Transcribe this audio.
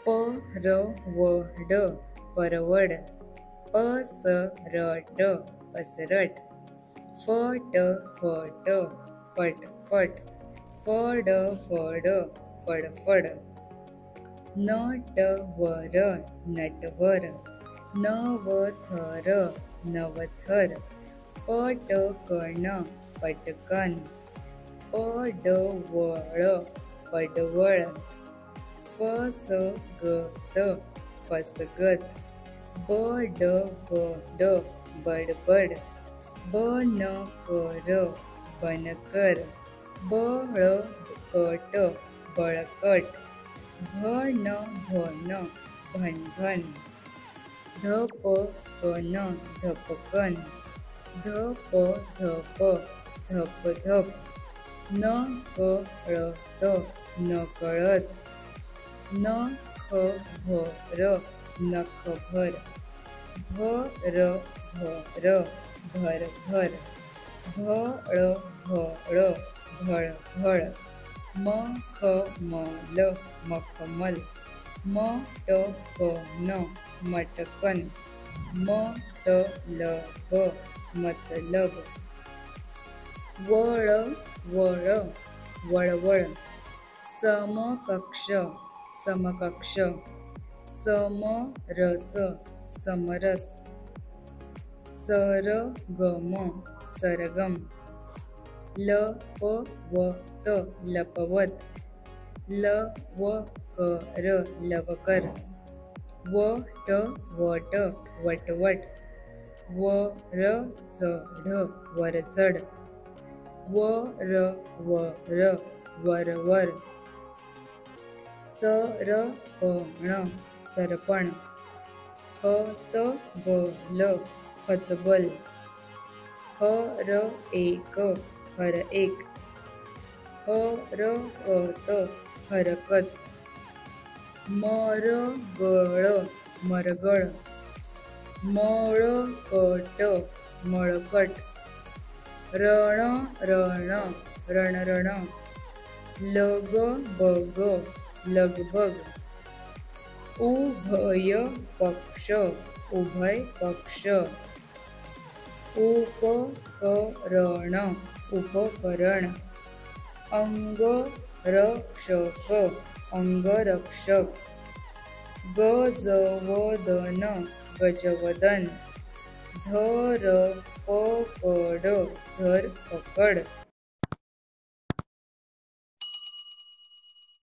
परवड परवड, पसरट पसरट, फटफट फटफट, फडफड फडफड, नटवर नटवर, नवथर नवथर, पटकन पटकन, पडवळ पडवळ, फसगत फसगत, बडबड बडबड, बनकर बनकर, बळकट बळकट, भनभन भनभन, धपकन धपकन, धपधप धपधप, नकळत नकळत, नखभर नखभर, भरभर भरभर, भळभळ भळभळ, मखमल मखमल, मटकन मटकन, मतलब मतलब, वळवळ वळवळ, समकक्ष समकक्ष, समरस समरस, सरगम सरगम, लपवत लपवत, लवकर लवकर, वटवट वटवट, वरचढ वरचढ, वरवर वरवर, सरपण सरपण, हतबल हतबल, हरएक हरएक, हरकत हरकत, मरगळ मरगळ, मळकट मळकट, रणरण रणरण, लगबग लगबग, उभय पक्ष उभय पक्ष, उपकरण उपकरण, अंगरक्षक अंगरक्षक, गजवदन गजवदन, धरपकड धरपकड.